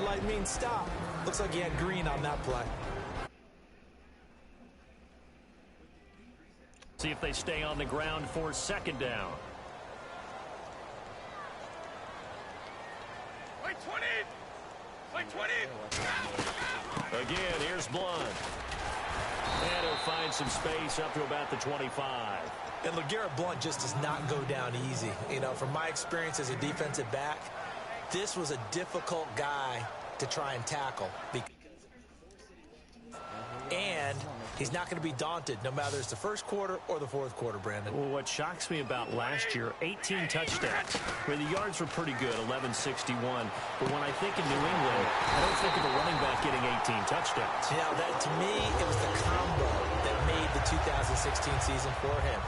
light means stop. Looks like he had green on that play. See if they stay on the ground for second down. Play 20! Play 20! Again, here's Blunt. And he'll find some space up to about the 25. And LeGarrette Blunt just does not go down easy. You know, from my experience as a defensive back, this was a difficult guy to try and tackle. And he's not going to be daunted no matter it's the first quarter or the fourth quarter, Brandon. Well, what shocks me about last year, 18 touchdowns. Where the yards were pretty good, 1161. But when I think of New England, I don't think of a running back getting 18 touchdowns. You know, that to me, it was the combo that made the 2016 season for him.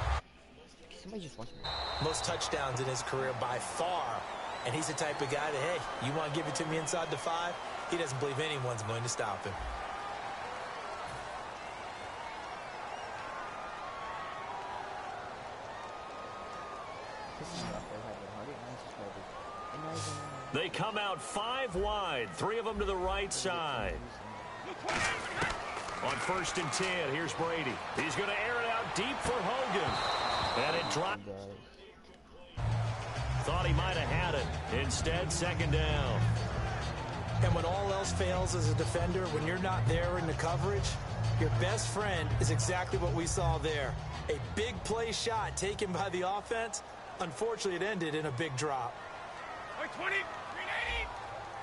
Most touchdowns in his career by far. And he's the type of guy that, hey, you want to give it to me inside the 5? He doesn't believe anyone's going to stop him. They come out 5 wide, 3 of them to the right side. On 1st and 10, here's Brady. He's going to air it out deep for Hogan. And it dropped. Thought he might have had it. Instead, second down. And when all else fails as a defender, when you're not there in the coverage, your best friend is exactly what we saw there. A big play shot taken by the offense. Unfortunately, it ended in a big drop. 20,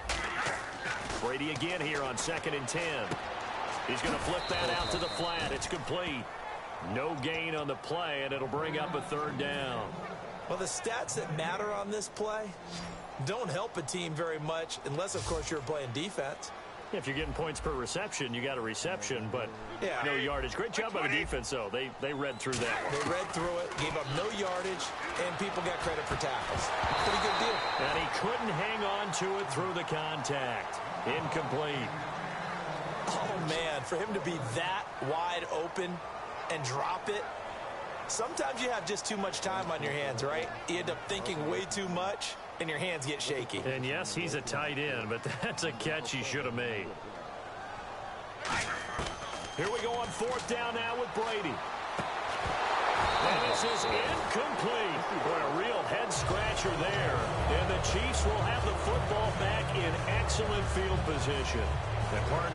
380. Brady again here on 2nd and 10. He's going to flip that out to the flat. It's complete. No gain on the play, and it'll bring up a 3rd down. Well, the stats that matter on this play don't help a team very much unless, of course, you're playing defense. If you're getting points per reception, you got a reception, but no yardage. Great job by the defense, though. They read through that. They read through it, gave up no yardage, and people got credit for tackles. Pretty good deal. And he couldn't hang on to it through the contact. Incomplete. Oh, man, for him to be that wide open and drop it, sometimes you have just too much time on your hands, right? You end up thinking way too much, and your hands get shaky. And yes, he's a tight end, but that's a catch he should have made. Here we go on 4th down now with Brady. And this is incomplete. Boy, a real head-scratcher there. And the Chiefs will have the football back in excellent field position. And part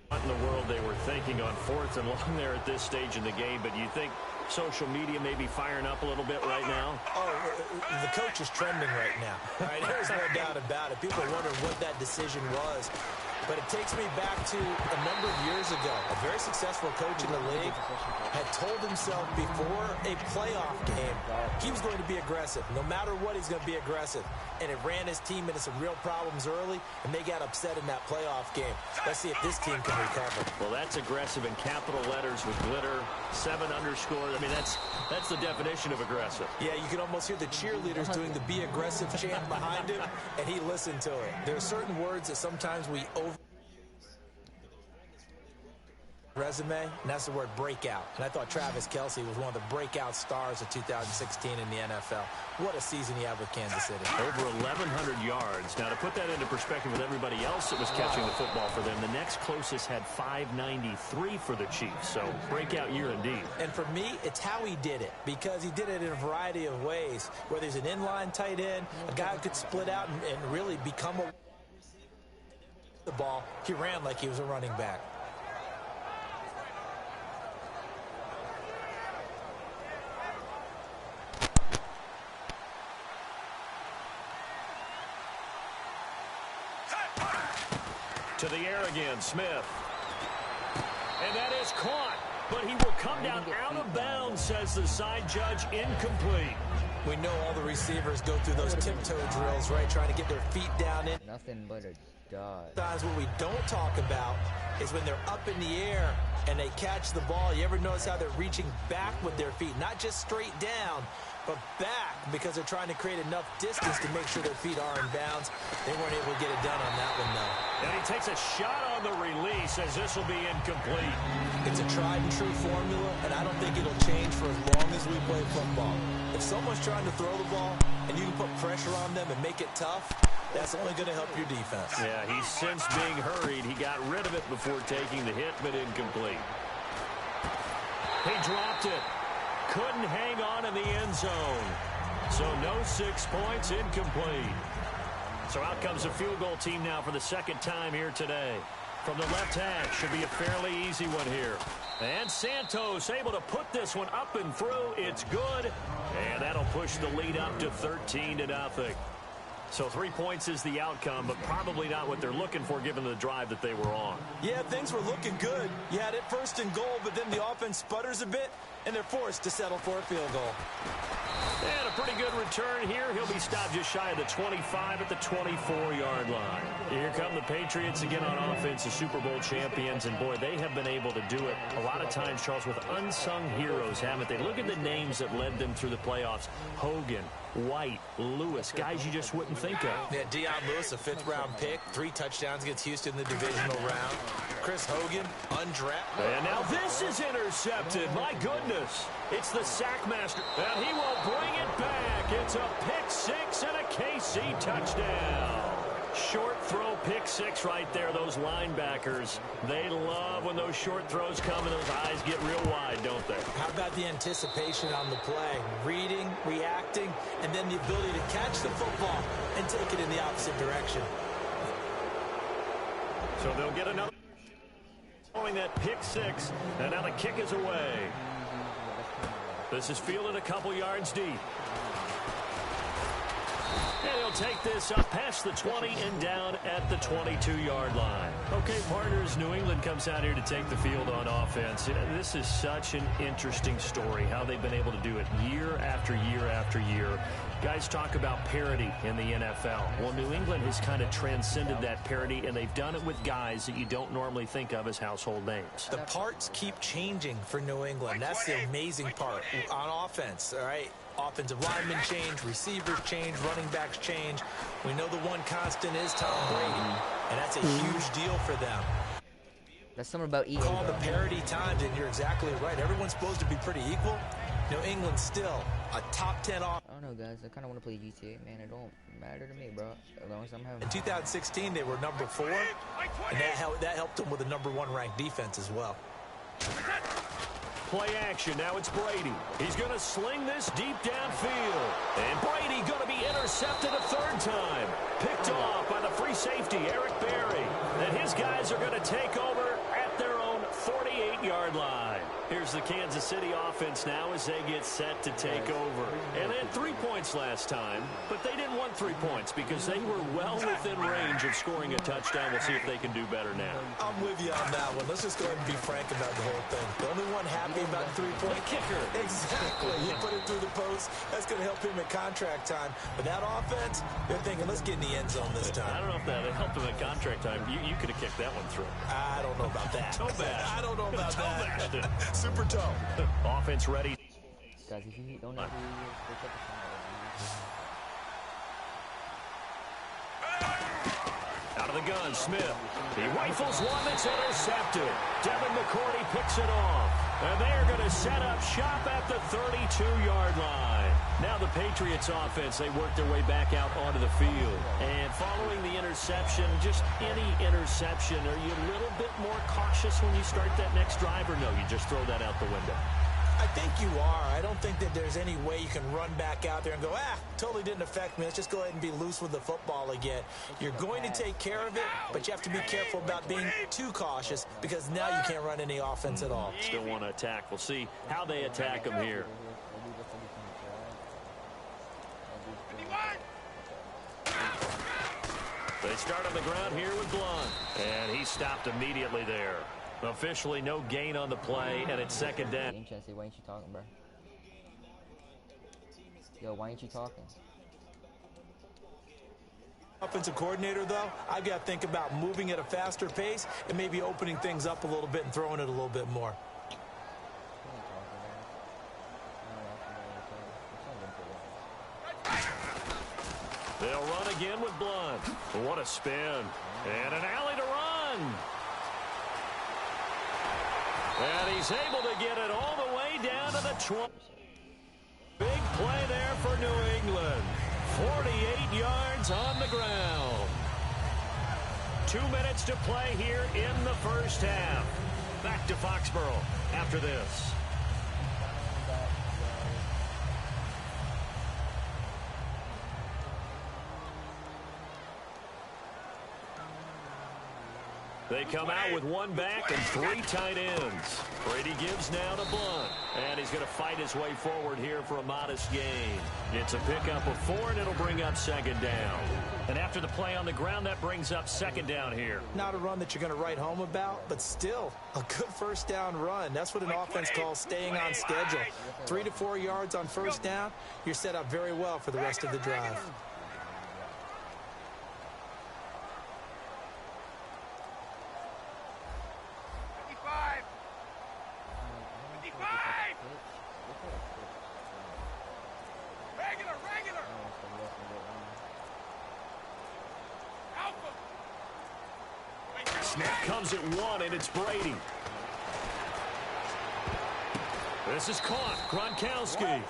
what in the world they were thinking on 4th and long there at this stage in the game, but you think social media may be firing up a little bit right now? Oh, the coach is trending right now. Right? There's no doubt about it. People are wondering what that decision was. But it takes me back to a number of years ago. A very successful coach in the league had told himself before a playoff game he was going to be aggressive. No matter what, he's going to be aggressive. And it ran his team into some real problems early, and they got upset in that playoff game. Let's see if this team can recover. Well, that's aggressive in capital letters with glitter, 7 underscore. I mean, that's the definition of aggressive. Yeah, you can almost hear the cheerleaders doing the be aggressive chant behind him, and he listened to it. There are certain words that sometimes we resume, and that's the word breakout. And I thought Travis Kelce was one of the breakout stars of 2016 in the NFL. What a season he had with Kansas City. Over 1,100 yards. Now, to put that into perspective with everybody else that was catching the football for them, the next closest had 593 for the Chiefs. So, breakout year indeed. And for me, it's how he did it, because he did it in a variety of ways. Whether he's an inline tight end, a guy who could split out and really become the ball, he ran like he was a running back. To the air again, Smith. And that is caught, but he will come down out of bounds, says the side judge, incomplete. We know all the receivers go through those tiptoe drills, right, trying to get their feet down in. Nothing but a dog. Sometimes what we don't talk about is when they're up in the air and they catch the ball. You ever notice how they're reaching back with their feet, not just straight down, but back, because they're trying to create enough distance to make sure their feet are in bounds. They weren't able to get it done on that one, though. And he takes a shot on the release as this will be incomplete. It's a tried and true formula, and I don't think it'll change for as long as we play football. If someone's trying to throw the ball and you can put pressure on them and make it tough, That's only going to help your defense. Yeah, he's since being hurried. He got rid of it before taking the hit, but incomplete. He dropped it. Couldn't hang on in the end zone. So no 6 points, incomplete. So out comes a field goal team now for the second time here today. From the left hash, should be a fairly easy one here. And Santos able to put this one up and through. It's good. And that'll push the lead up to 13-0. So 3 points is the outcome, but probably not what they're looking for given the drive that they were on. Yeah, things were looking good. You had it first and goal, but then the offense sputters a bit, and they're forced to settle for a field goal. And a pretty good return here. He'll be stopped just shy of the 25 at the 24-yard line. Here come the Patriots again on offense, the Super Bowl champions. And, boy, they have been able to do it a lot of times, Charles, with unsung heroes, haven't they? Look at the names that led them through the playoffs. Hogan, White, Lewis, guys you just wouldn't think of. Yeah, Deion Lewis, a 5th-round pick, 3 touchdowns against Houston in the divisional round. Chris Hogan, undrafted. And now this is intercepted. My goodness. It's the sack master. And he will bring it back. It's a pick 6 and a KC touchdown. Short throw pick 6 right there. Those linebackers, they love when those short throws come and those eyes get real wide, don't they? How about the anticipation on the play? Reading, reacting, and then the ability to catch the football and take it in the opposite direction. So they'll get another following that pick 6, and now the kick is away. This is fielded a couple yards deep. And he'll take this up past the 20 and down at the 22-yard line. Okay, partners, New England comes out here to take the field on offense. This is such an interesting story, how they've been able to do it year after year after year. Guys talk about parity in the NFL. Well, New England has kind of transcended that parity, and they've done it with guys that you don't normally think of as household names. The parts keep changing for New England. That's the amazing part on offense, all right? Offensive linemen change, receivers change, running backs change. We know the one constant is Tom Brady, and that's a huge deal for them. That's something about eating. Call the parity times, and you're exactly right. Everyone's supposed to be pretty equal. New England still a top 10 off. I don't know, guys. I kind of want to play GTA, man. It don't matter to me, bro. As long as I'm having. In 2016, they were number 4, and that helped them with a number 1 ranked defense as well. Play action. Now it's Brady. He's going to sling this deep downfield. And Brady going to be intercepted a 3rd time. Picked off by the free safety, Eric Berry. And his guys are going to take over at their own 48-yard line. Here's the Kansas City offense now as they get set to take over. And they had 3 points last time, but they didn't want 3 points because they were well within range of scoring a touchdown. We'll see if they can do better now. I'm with you on that one. Let's just go ahead and be frank about the whole thing. The only one happy about the 3-point kicker. Exactly. You put it through the post. That's going to help him at contract time. But that offense, they're thinking, let's get in the end zone this time. I don't know if that helped him at contract time. You could have kicked that one through. I don't know about that. Toe bash. I don't know about that. Toe Super toe. Offense ready. Guys, if you don't ever go check Out of the gun, Smith. He rifles one that's intercepted. Devin McCourty picks it off. And they're going to set up shop at the 32-yard line. Now the Patriots offense, they work their way back out onto the field. And following the interception, just any interception, are you a little bit more cautious when you start that next drive, or no, you just throw that out the window? I think you are. I don't think that there's any way you can run back out there and go, totally didn't affect me. Let's just go ahead and be loose with the football again. You're going to take care of it, but you have to be careful about being too cautious because now you can't run any offense at all. Still want to attack. We'll see how they attack them here. They start on the ground here with Blunt. And he stopped immediately there. Officially no gain on the play, and it's 2nd down. Why ain't you talking, bro? Yo, why ain't you talking? Offensive coordinator, though, I've got to think about moving at a faster pace and maybe opening things up a little bit and throwing it a little bit more. They'll run again with Blunt. What a spin. And an alley to run. And he's able to get it all the way down to the 20. Big play there for New England. 48 yards on the ground. 2 minutes to play here in the first half. Back to Foxborough after this. They come out with one back and 3 tight ends. Brady gives now to Blunt. And he's going to fight his way forward here for a modest gain. It's a pickup of 4, and it'll bring up second down. And after the play on the ground, that brings up second down here. Not a run that you're going to write home about, but still a good first down run. That's what an offense calls staying on schedule. 3 to 4 yards on first down, you're set up very well for the rest of the drive. Snap comes at 1, and it's Brady. This is caught. Gronkowski.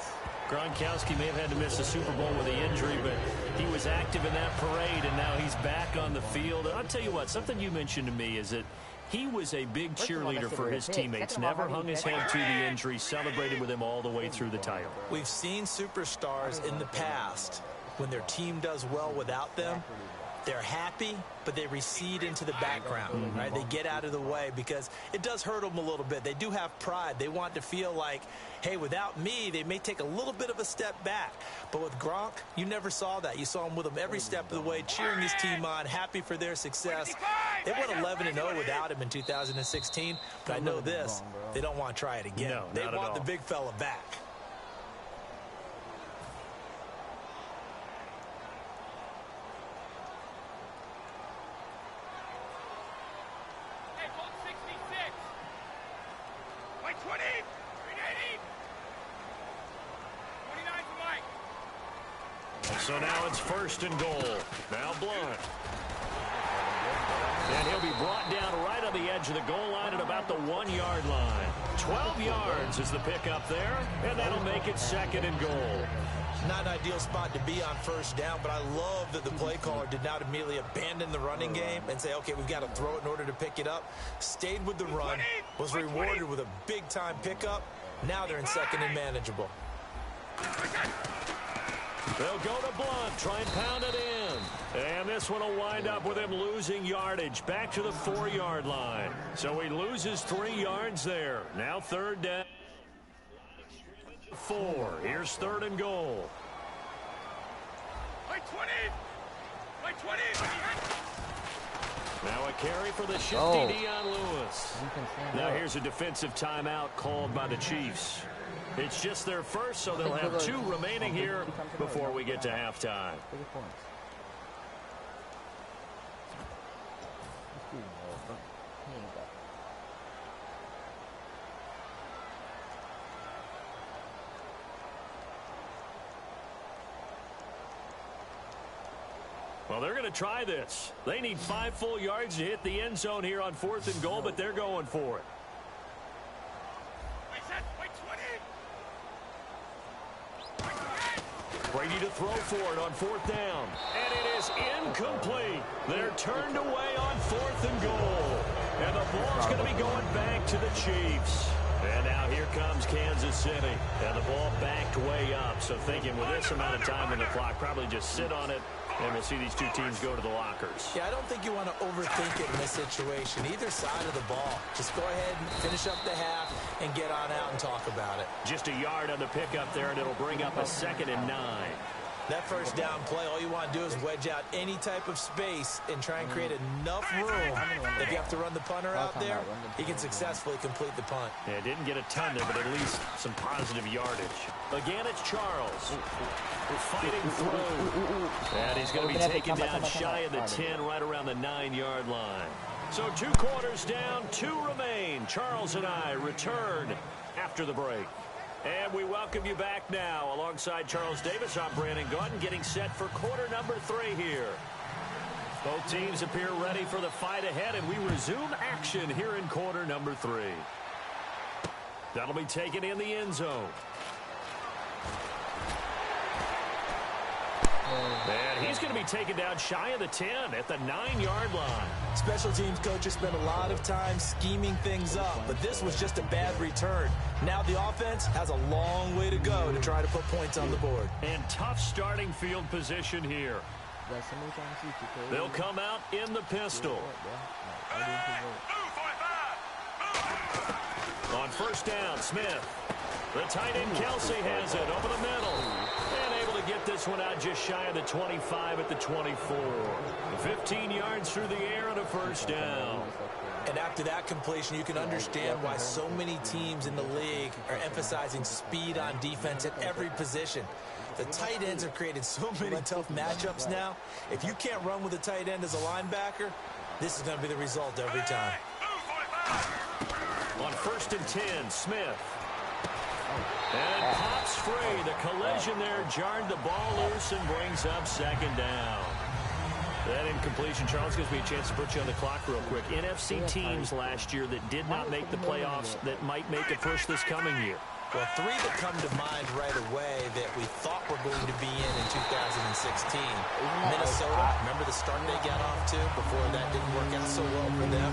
Gronkowski may have had to miss the Super Bowl with the injury, but he was active in that parade, and now he's back on the field. And I'll tell you what, something you mentioned to me is that he was a big cheerleader for his teammates. Never hung his head to the injury, celebrated with him all the way through the title. We've seen superstars in the past, when their team does well without them, they're happy, but they recede into the background, right? They get out of the way because it does hurt them a little bit. They do have pride. They want to feel like, hey, without me, they may take a little bit of a step back. But with Gronk, you never saw that. You saw him with him every step of the way, cheering his team on, happy for their success. They went 11-0 without him in 2016, but I know this, they don't want to try it again. No, they want the big fella back. So now it's 1st and goal. Now Blunt. And he'll be brought down right on the edge of the goal line at about the 1-yard line. 12 yards is the pickup there, and that'll make it 2nd and goal. Not an ideal spot to be on first down, but I love that the play caller did not immediately abandon the running game and say, okay, we've got to throw it in order to pick it up. Stayed with the run, was rewarded with a big-time pickup. Now they're in 2nd and manageable. They'll go to Blunt, try and pound it in. And this one will wind up with him losing yardage back to the 4-yard line. So he loses 3 yards there. Now 3rd down. 4. Here's 3rd and goal. Play 20. Play 20. Now a carry for the shifty Dion Lewis. Now here's a defensive timeout called by the Chiefs. It's just their first, so they'll have 2 remaining here before we get to halftime. Well, they're going to try this. They need 5 full yards to hit the end zone here on 4th and goal, but they're going for it. Brady to throw for it on 4th down. And it is incomplete. They're turned away on 4th and goal. And the ball's going to be going back to the Chiefs. And now here comes Kansas City. And the ball backed way up. So thinking with this amount of time on the clock, probably just sit on it. And we'll see these 2 teams go to the lockers. Yeah, I don't think you want to overthink it in this situation. Either side of the ball. Just go ahead and finish up the half and get on out and talk about it. Just a yard on the pickup there, and it'll bring up a 2nd and 9. That first down play, all you want to do is wedge out any type of space and try and create enough room. If you have to run the punter out there, he can successfully complete the punt. Yeah, didn't get a ton there, but at least some positive yardage. Again, it's Charles. Fighting through. And he's going to be taken down shy of the 10, right around the 9-yard line. So 2 quarters down, 2 remain. Charles and I return after the break. And we welcome you back now. Alongside Charles Davis, I'm Brandon Gaudin, getting set for quarter number 3 here. Both teams appear ready for the fight ahead, and we resume action here in quarter number 3. That'll be taken in the end zone. And he's going to be taken down shy of the 10 at the 9-yard line. Special teams coaches spend a lot of time scheming things up, but this was just a bad return. Now the offense has a long way to go to try to put points on the board. And tough starting field position here. They'll come out in the pistol. On first down, Smith. The tight end, Kelsey, has it over the middle. And able to get this one out just shy of the 25 at the 24. 15 yards through the air and a first down. And after that completion, you can understand why so many teams in the league are emphasizing speed on defense at every position. The tight ends have created so many tough matchups now. If you can't run with a tight end as a linebacker, this is going to be the result every time. On first and 10, Smith. And pops free. The collision there jarred the ball loose and brings up second down. That incompletion, Charles, gives me a chance to put you on the clock real quick. NFC teams last year that did not make the playoffs that might make it first this coming year. Well, three that come to mind right away that we thought were going to be in 2016. Minnesota, remember the start they got off to before that didn't work out so well for them.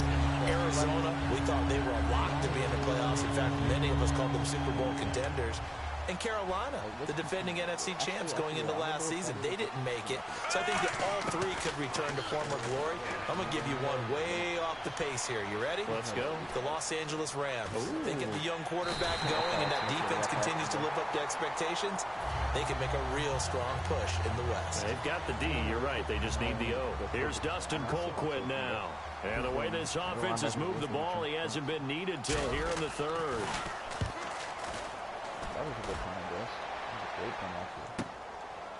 Arizona, we thought they were a lock to be in the playoffs. In fact, many of us called them Super Bowl contenders. And Carolina, the defending NFC champs going into last season, they didn't make it. So I think that all three could return to former glory. I'm going to give you one way off the pace here. You ready? Let's go. The Los Angeles Rams. They get the young quarterback going, and that defense continues to live up to expectations. They can make a real strong push in the West. They've got the D. You're right. They just need the O. Here's Dustin Colquitt now. And the way this offense has moved the ball, he hasn't been needed till here in the third. That was a good punt, I guess. That was a great punt, actually.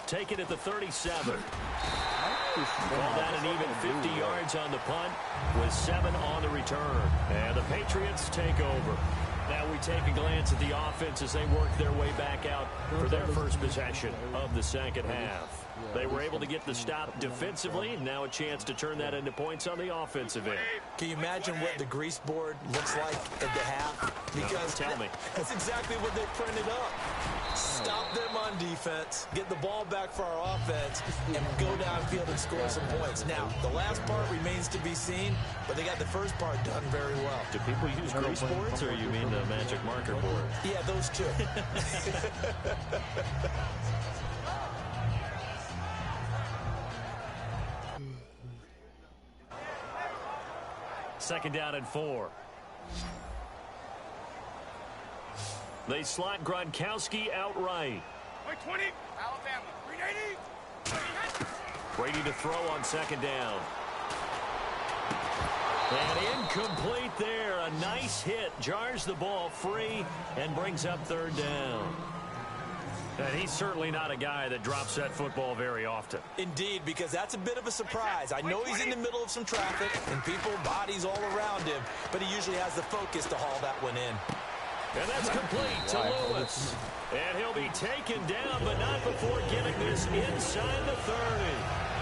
Take it at the 37. Call that an even 50 yards on the punt with 7 on the return. And the Patriots take over. Now we take a glance at the offense as they work their way back out for their first possession of the second half. They were able to get the stop defensively, and now a chance to turn that into points on the offensive end. Can you imagine what the grease board looks like at the half? Because tell me. That's exactly what they printed up. Stop them on defense, get the ball back for our offense, and go downfield and score some points. Now, the last part remains to be seen, but they got the first part done very well. Do people use grease boards, or you mean the magic marker board? Yeah, those two. Second down and 4. They slot Gronkowski outright. 20. Alabama. 380. Brady to throw on second down. And incomplete there. A nice hit. Jars the ball free and brings up third down. And he's certainly not a guy that drops that football very often. Indeed, because that's a bit of a surprise. I know he's in the middle of some traffic and people, bodies all around him, but he usually has the focus to haul that one in. And that's complete to Lewis. And he'll be taken down, but not before getting this inside the 30.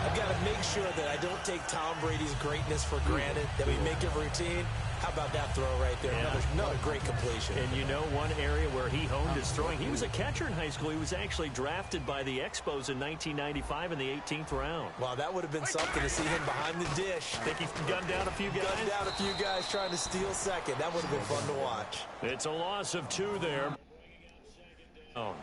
I've got to make sure that I don't take Tom Brady's greatness for granted, that we make it routine. How about that throw right there? Yeah. Another great completion. And you know one area where he honed his throwing? He was a catcher in high school. He was actually drafted by the Expos in 1995 in the 18th round. Wow, that would have been something to see him behind the dish. Think he gunned down a few guys? Gunned down a few guys trying to steal second. That would have been fun to watch. It's a loss of 2 there. Oh.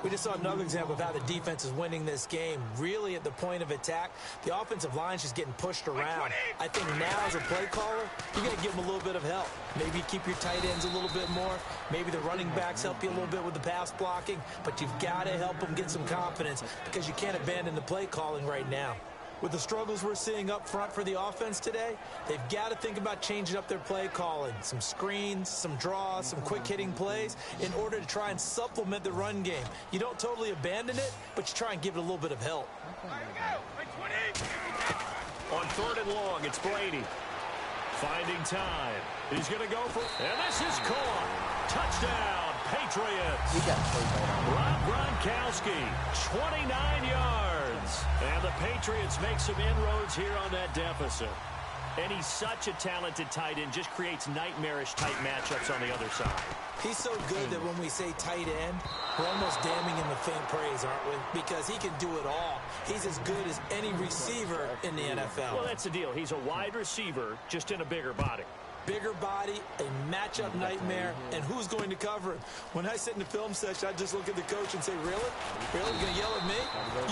We just saw another example of how the defense is winning this game. Really at the point of attack, the offensive line's just getting pushed around. I think now as a play caller, you got to give them a little bit of help. Maybe keep your tight ends a little bit more. Maybe the running backs help you a little bit with the pass blocking. But you've got to help them get some confidence because you can't abandon the play calling right now. With the struggles we're seeing up front for the offense today, they've got to think about changing up their play calling. Some screens, some draws, some quick-hitting plays in order to try and supplement the run game. You don't totally abandon it, but you try and give it a little bit of help. On third and long, it's Brady. Finding time. He's going to go for... And this is caught. Touchdown, Patriots. Rob Gronkowski, 29 yards. And the Patriots make some inroads here on that deficit. And he's such a talented tight end, just creates nightmarish-type matchups on the other side. He's so good that when we say tight end, we're almost damning him with faint praise, aren't we? Because he can do it all. He's as good as any receiver in the NFL. Well, that's the deal. He's a wide receiver, just in a bigger body. Bigger body, a matchup nightmare, and who's going to cover him? When I sit in the film session, I just look at the coach and say, really? Really? You're going to yell at me?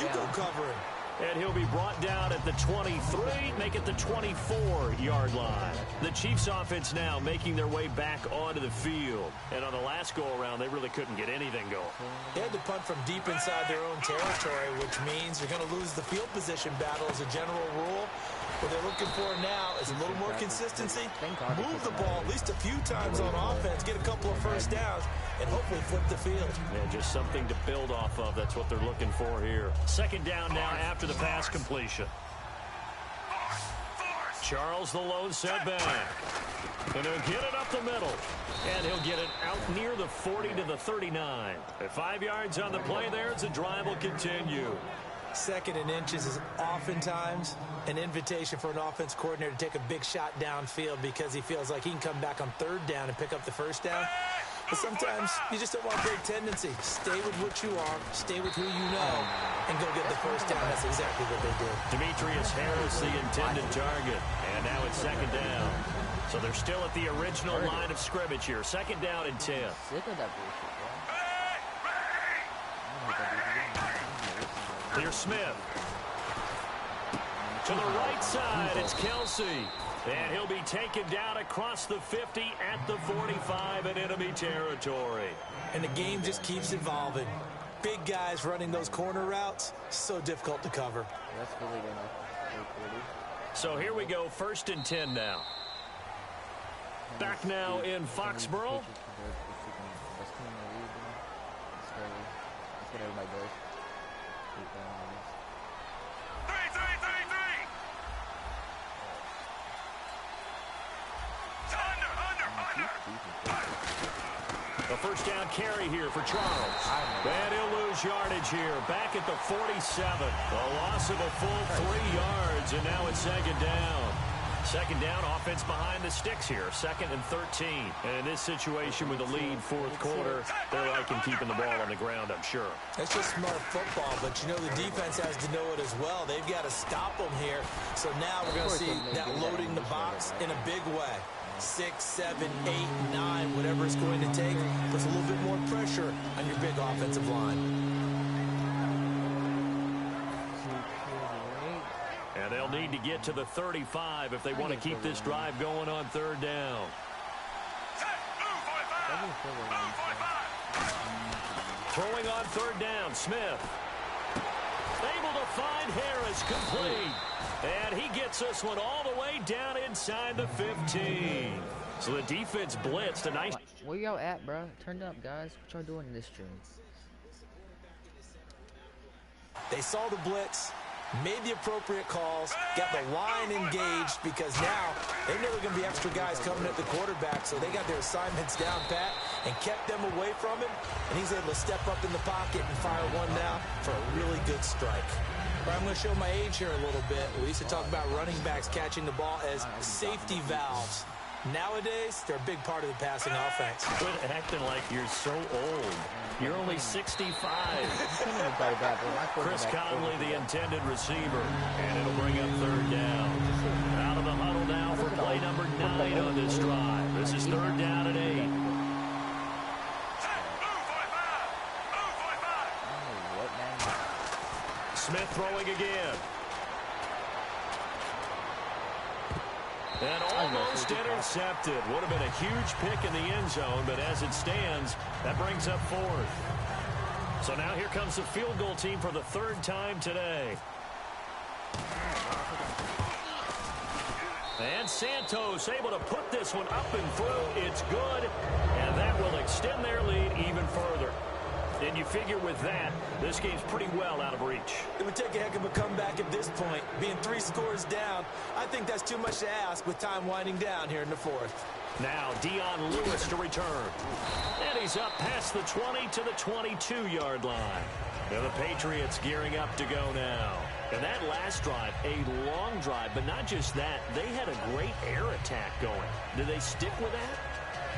You go cover him. And he'll be brought down at the 23, make it the 24-yard line. The Chiefs offense now making their way back onto the field. And on the last go-around, they really couldn't get anything going. They had to punt from deep inside their own territory, which means you're going to lose the field position battle as a general rule. What they're looking for now is a little more consistency. Move the ball at least a few times on offense, get a couple of first downs, and hopefully flip the field. Yeah, just something to build off of. That's what they're looking for here. Second down now after the pass completion. Charles the lone setback. And he'll get it up the middle. And he'll get it out near the 40 to the 39. At 5 yards on the play there, the drive will continue. Second and inches is oftentimes an invitation for an offense coordinator to take a big shot downfield because he feels like he can come back on third down and pick up the first down. But sometimes you just don't want a big tendency. Stay with what you are, stay with who you know, and go get the first down. That's exactly what they did. Demetrius Harris, the intended target. And now it's second down. So they're still at the original line of scrimmage here. Second down and 10. Sick of that bullshit, bro. Here's Smith. To the right side, it's Kelsey. And he'll be taken down across the 50 at the 45 in enemy territory. And the game just keeps evolving. Big guys running those corner routes, so difficult to cover. That's really good enough. So here we go, first and 10 now. Back now in Foxborough. That's what everybody does. A first down carry here for Charles. And he'll lose yardage here. Back at the 47. A loss of a full 3 yards, and now it's second down. Second down, offense behind the sticks here. Second and 13. And in this situation with the lead fourth quarter, they're liking keeping the ball on the ground, I'm sure. That's just smart football, but you know the defense has to know it as well. They've got to stop them here. So now we're going to see that loading the box in a big way. 6, 7, 8, 9, whatever it's going to take, puts a little bit more pressure on your big offensive line. And they'll need to get to the 35 if they want to keep this drive going on third down. Throwing on third down, Smith. Able to find Harris, complete. And he gets this one all the way down inside the 15. So the defense blitzed a nice... Where y'all at, bro? Turn up, guys. What y'all doing in this stream? They saw the blitz, made the appropriate calls, got the line engaged because now they know there are going to be extra guys coming at the quarterback, so they got their assignments down pat and kept them away from him, and he's able to step up in the pocket and fire one now for a really good strike. I'm going to show my age here a little bit. We used to talk about running backs catching the ball as safety valves. Nowadays, they're a big part of the passing offense. Quit acting like you're so old. You're only 65. Chris Conley, the intended receiver. And it'll bring up third down. Out of the huddle now for play number 9 on this drive. This is third down and 8. Smith throwing again. And almost intercepted. Would have been a huge pick in the end zone, but as it stands, that brings up fourth. So now here comes the field goal team for the third time today. And Santos able to put this one up and through. It's good, and that will extend their lead even further. And you figure with that, this game's pretty well out of reach. It would take a heck of a comeback at this point. Being 3 scores down, I think that's too much to ask with time winding down here in the fourth. Now Dion Lewis to return. And he's up past the 20 to the 22-yard line. Now the Patriots gearing up to go now. And that last drive, a long drive, but not just that, they had a great air attack going. Do they stick with that?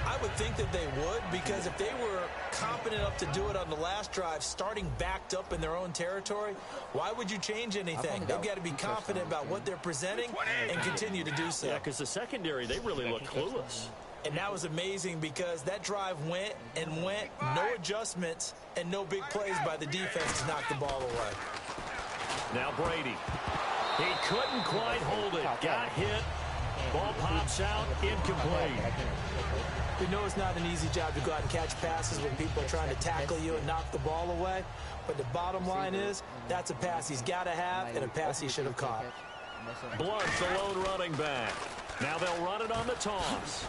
I would think that they would, because if they were confident enough to do it on the last drive, starting backed up in their own territory, why would you change anything? They've got to be confident about what they're presenting and continue to do so. Yeah, because the secondary, they really look clueless. And that was amazing because that drive went and went, no adjustments, and no big plays by the defense to knock the ball away. Now Brady. He couldn't quite hold it. Got hit. Ball pops out. Incomplete. We know it's not an easy job to go out and catch passes when people are trying to tackle you and knock the ball away. But the bottom line is, that's a pass he's got to have and a pass he should have caught. Blunt, the lone running back. Now they'll run it on the toss.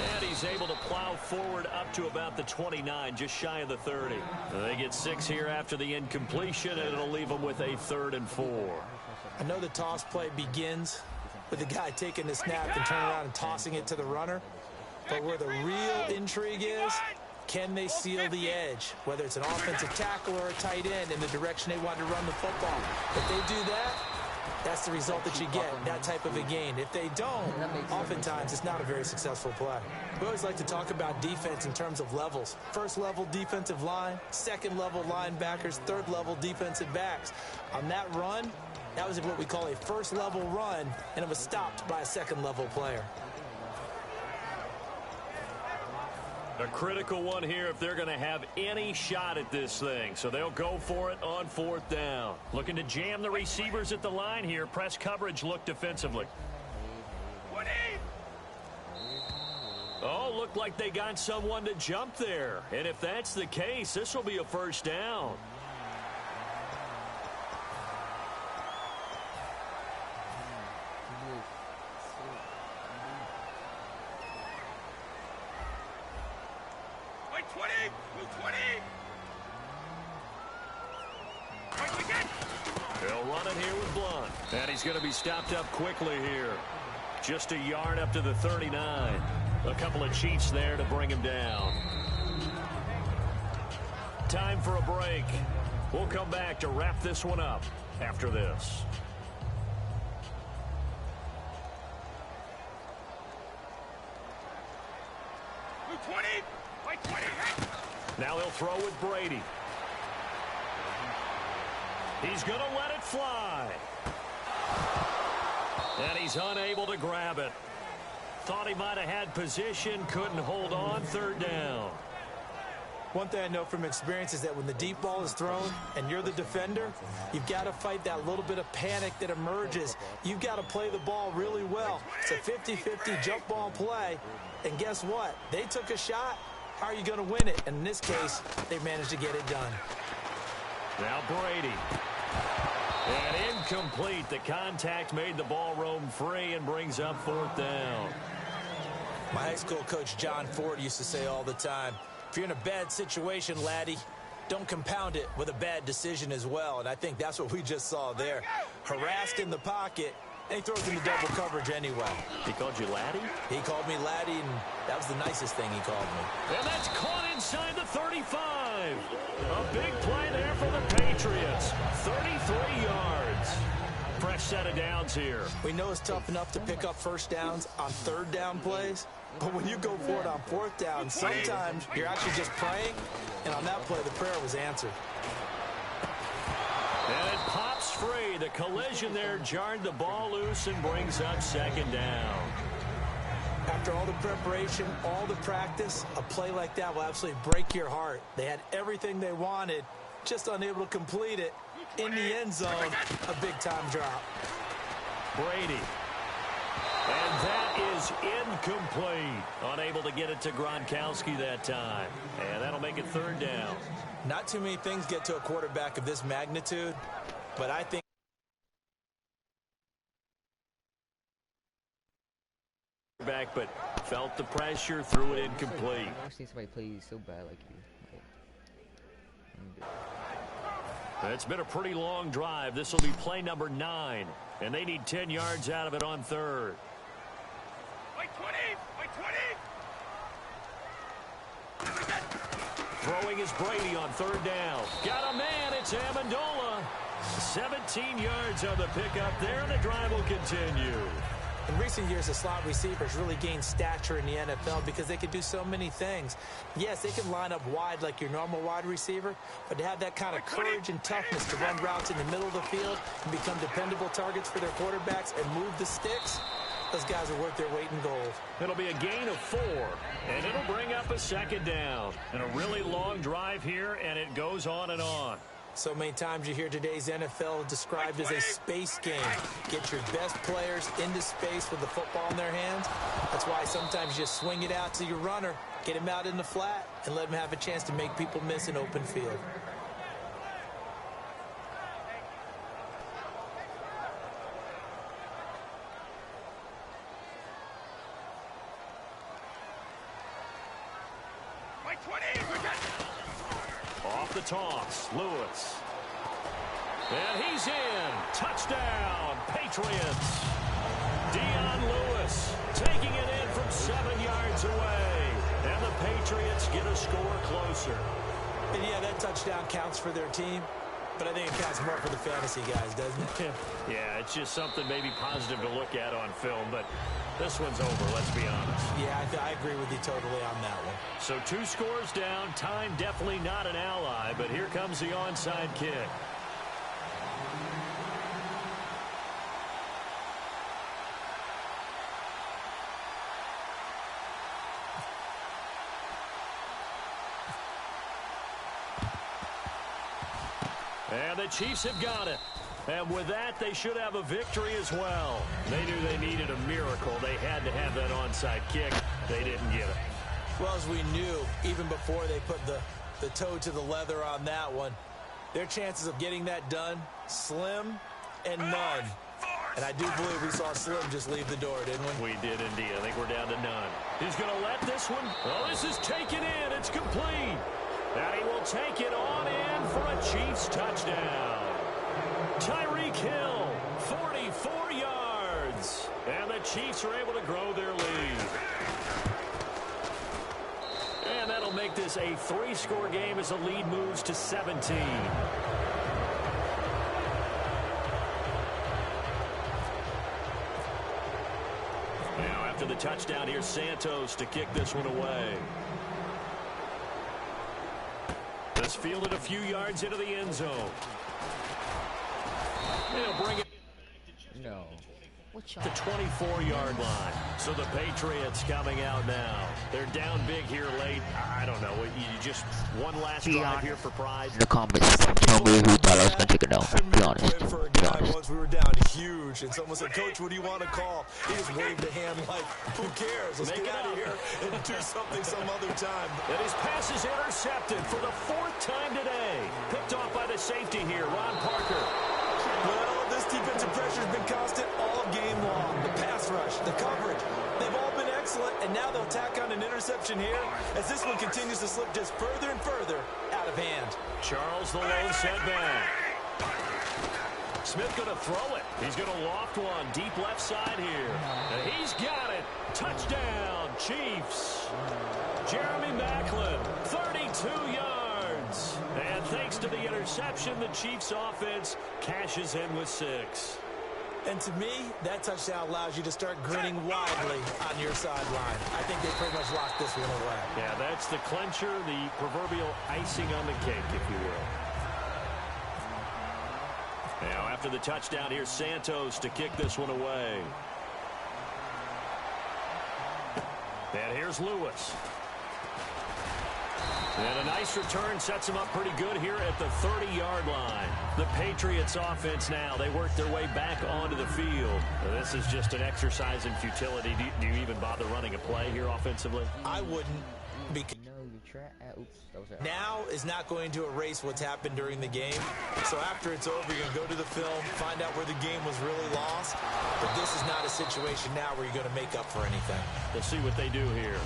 And he's able to plow forward up to about the 29, just shy of the 30. They get 6 here after the incompletion, and it'll leave them with a 3rd and 4. I know the toss play begins with the guy taking the snap and turning around and tossing it to the runner. But where the real intrigue is, can they seal the edge, whether it's an offensive tackle or a tight end, in the direction they want to run the football? If they do that, that's the result that you get, that type of a gain. If they don't, oftentimes it's not a very successful play. We always like to talk about defense in terms of levels. First level defensive line, second level linebackers, third level defensive backs. On that run, that was what we call a first level run, and it was stopped by a second level player. A critical one here if they're going to have any shot at this thing. So they'll go for it on 4th down. Looking to jam the receivers at the line here. Press coverage look defensively. Oh, looked like they got someone to jump there. And if that's the case, this will be a 1st down. They'll run it here with Blunt. And he's going to be stopped up quickly here. Just a yard up to the 39. A couple of cheats there to bring him down. Time for a break. We'll come back to wrap this one up after this. Now he'll throw with Brady. He's going to let it fly. And he's unable to grab it. Thought he might have had position, couldn't hold on. 3rd down. One thing I know from experience is that when the deep ball is thrown and you're the defender, you've got to fight that little bit of panic that emerges. You've got to play the ball really well. It's a 50-50 jump ball play. And guess what? They took a shot. How are you going to win it? And in this case, they managed to get it done. Now Brady. And incomplete. The contact made the ball roam free and brings up 4th down. My high school coach, John Ford, used to say all the time, if you're in a bad situation, laddie, don't compound it with a bad decision as well. And I think that's what we just saw there. Harassed in the pocket, and he throws into double coverage anyway. He called you laddie? He called me laddie, and that was the nicest thing he called me. And that's caught inside the 35. A big play there for the Patriots. 33 yards. Fresh set of downs here. We know it's tough enough to pick up 1st downs on 3rd down plays, but when you go for it on 4th down, sometimes you're actually just praying, and on that play, the prayer was answered. And it pops free. The collision there jarred the ball loose and brings up 2nd down. After all the preparation, all the practice, a play like that will absolutely break your heart. They had everything they wanted, just unable to complete it. In the end zone, a big-time drop. Brady. And that is incomplete. Unable to get it to Gronkowski that time. And that'll make it 3rd down. Not too many things get to a quarterback of this magnitude, but I think back, but felt the pressure, threw it incomplete. I've never seen somebody play so bad like you. It's been a pretty long drive. This will be play number 9, and they need 10 yards out of it on 3rd. Throwing is Brady on 3rd down. Got a man. It's Amendola. 17 yards on the pickup there, and the drive will continue. In recent years, the slot receivers really gained stature in the NFL because they can do so many things. Yes, they can line up wide like your normal wide receiver, but to have that kind of courage and toughness to run routes in the middle of the field and become dependable targets for their quarterbacks and move the sticks, those guys are worth their weight in gold. It'll be a gain of 4, and it'll bring up a second down. And a really long drive here, and it goes on and on. So many times you hear today's NFL described as a space game. Get your best players into space with the football in their hands. That's why sometimes you just swing it out to your runner, get him out in the flat, and let him have a chance to make people miss an open field. Off the toss, Lewis. And he's in. Touchdown, Patriots. Dion Lewis taking it in from 7 yards away. And the Patriots get a score closer. And yeah, that touchdown counts for their team, but I think it counts more for the fantasy guys, doesn't it? Yeah, it's just something maybe positive to look at on film, but this one's over, let's be honest. Yeah, I agree with you totally on that one. So 2 scores down, time definitely not an ally, but here comes the onside kick. And the Chiefs have got it. And with that, they should have a victory as well. They knew they needed a miracle. They had to have that onside kick. They didn't get it. Well, as we knew, even before they put the toe to the leather on that one, their chances of getting that done, slim and none. And I do believe we saw Slim just leave the door, didn't we? We did indeed. I think we're down to none. He's going to let this one. Oh, this is taken in. It's complete. And he will take it on in for a Chiefs touchdown. Tyreek Hill, 44 yards. And the Chiefs are able to grow their lead. And that'll make this a 3-score game as the lead moves to 17. Now after the touchdown, here's Santos to kick this one away. This fielded a few yards into the end zone. They'll bring it No. the 24-yard line. So the Patriots coming out now. They're down big here late. I don't know. You just one last drive here for pride. In the comments, nobody who thought I was going to take it down. Be honest. For a guy once we were down huge, and someone said, "Coach, what do you want to call?" He just waved a hand like, "Who cares? Let's get out of here and do something some other time." And his pass is intercepted for the 4th time today. Picked off by the safety here, Ron Parker. Well, this defensive pressure has been constant all game long. The pass rush, the coverage, they've all been excellent, and now they'll tack on an interception here as this one continues to slip just further and further out of hand. Charles the lone setback. Smith going to throw it. He's going to loft one deep left side here. And he's got it. Touchdown, Chiefs. Jeremy Maclin, 32 yards. And thanks to the interception, the Chiefs offense cashes in with 6. And to me, that touchdown allows you to start grinning widely on your sideline. I think they pretty much locked this one away. Yeah, that's the clincher, the proverbial icing on the cake, if you will. Now, after the touchdown, here's Santos to kick this one away. And here's Lewis. And a nice return sets him up pretty good here at the 30-yard line. The Patriots offense now, they work their way back onto the field. This is just an exercise in futility. Do you even bother running a play here offensively? I wouldn't. Because No, you try. Oops, that was it. now is not going to erase what's happened during the game. So after it's over, you're going to go to the film, find out where the game was really lost. But this is not a situation now where you're going to make up for anything. We'll see what they do here.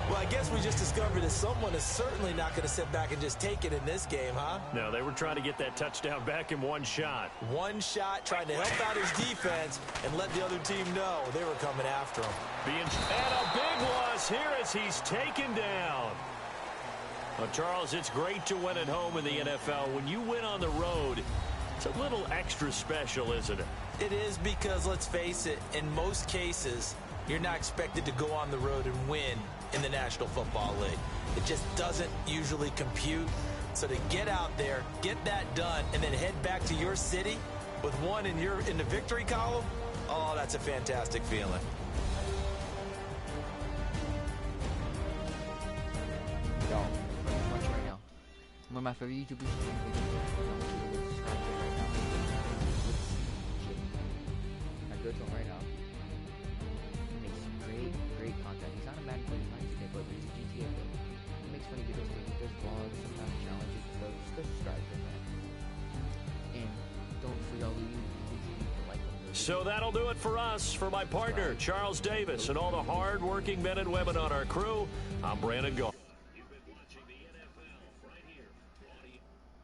Well, I guess we just discovered that someone is certainly not going to sit back and just take it in this game, huh? No, they were trying to get that touchdown back in one shot. One shot, trying to help out his defense and let the other team know they were coming after him. And a big loss here as he's taken down. Well, Charles, it's great to win at home in the NFL. When you win on the road, It's a little extra special, isn't it? It is, because let's face it, in most cases, you're not expected to go on the road and win in the National Football League. It just doesn't usually compute. So to get out there, get that done, and then head back to your city with one in the victory column, oh, that's a fantastic feeling. Yo, I'm watching right now. One of my favorite YouTubers. Subscribe to him right now. I go to him right now. He makes great content. He's not a Madden player, he's not a GTA player, but he's a GTA player. He makes funny videos too. He does vlogs, sometimes challenges. So just go subscribe to him, man. And don't forget all you like him. So that'll do it for us. For my partner, Charles Davis, and all the hard-working men and women on our crew, I'm Brandon Gault.